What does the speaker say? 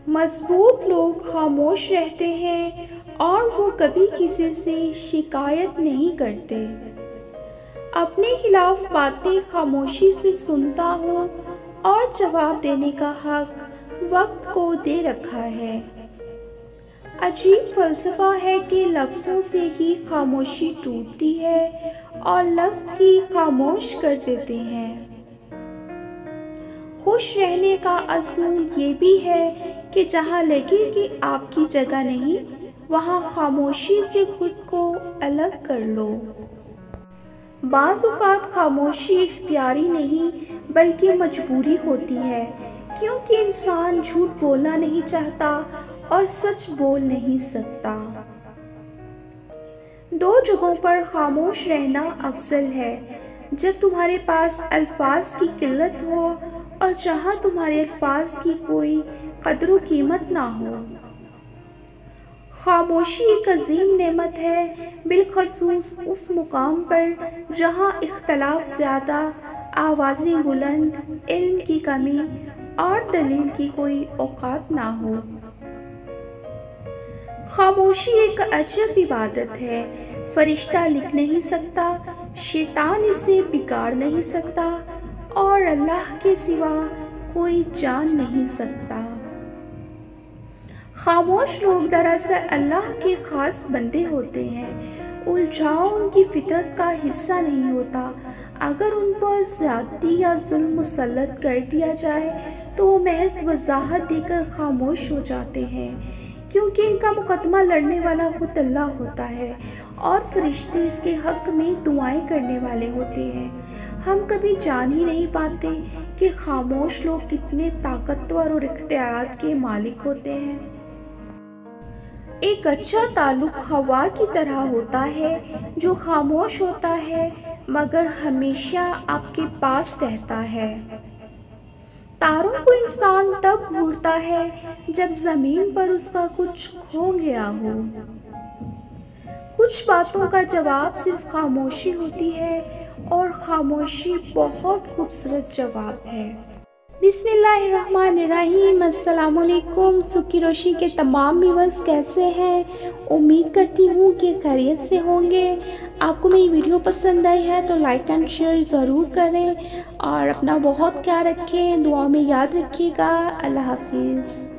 مضبوط لوگ خاموش رہتے ہیں اور وہ کبھی کسی سے شکایت نہیں کرتے۔ اپنے خلاف باتیں خاموشی سے سنتا ہوں اور جواب دینے کا حق وقت کو دے رکھا ہے۔ عجیب فلسفہ ہے کہ لفظوں سے ہی خاموشی ٹوٹتی ہے اور لفظ ہی خاموش کر دیتے ہیں۔ خوش رہنے کا اصول یہ بھی ہے کہ جہاں لگے کہ آپ کی جگہ نہیں، وہاں خاموشی سے خود کو الگ کر لو۔ بعض اوقات خاموشی اختیاری نہیں بلکہ مجبوری ہوتی ہے، کیونکہ انسان جھوٹ بولنا نہیں چاہتا اور سچ بول نہیں سکتا۔ دو جگہوں پر خاموش رہنا افضل ہے، جب تمہارے پاس الفاظ کی قلت ہو اور جہاں تمہارے الفاظ کی کوئی قدر و قیمت نہ ہو۔ خاموشی ایک عظیم نعمت ہے، بالخصوص اس مقام پر جہاں اختلاف زیادہ، آوازیں بلند، علم کی کمی اور دلیل کی کوئی اوقات نہ ہو۔ خاموشی ایک عجب عبادت ہے، فرشتہ لکھ نہیں سکتا، شیطان اسے بگاڑ نہیں سکتا اور اللہ کے سوا کوئی جان نہیں سکتا۔ خاموش لوگ دراصل اللہ کے خاص بندے ہوتے ہیں، الجھاؤ ان کی فطرت کا حصہ نہیں ہوتا۔ اگر ان پر زیادتی یا ظلم مسلط کر دیا جائے تو وہ محض وضاحت دے کر خاموش ہو جاتے ہیں، کیونکہ ان کا مقدمہ لڑنے والا خود اللہ ہوتا ہے اور فرشتے اس کے حق میں دعائیں کرنے والے ہوتے ہیں۔ ہم کبھی جان ہی نہیں پاتے کہ خاموش لوگ کتنے طاقتور اور اختیارات کے مالک ہوتے ہیں۔ ایک اچھا تعلق ہوا کی طرح ہوتا ہے جو خاموش ہوتا ہے مگر ہمیشہ آپ کے پاس رہتا ہے۔ تاروں کو انسان تب گھورتا ہے جب زمین پر اس کا کچھ کھو گیا ہو۔ کچھ باتوں کا جواب صرف خاموشی ہوتی ہے اور خاموشی بہت خوبصورت جواب ہے۔ بسم اللہ الرحمن الرحیم۔ السلام علیکم۔ سکی روشی کے تمام ویورز کیسے ہیں؟ امید کرتی ہوں کہ خیریت سے ہوں گے۔ آپ کو میری ویڈیو پسند آئی ہے تو لائک اینڈ شیئر ضرور کریں اور اپنا بہت خیال رکھیں، دعا میں یاد رکھیے گا۔ اللہ حافظ۔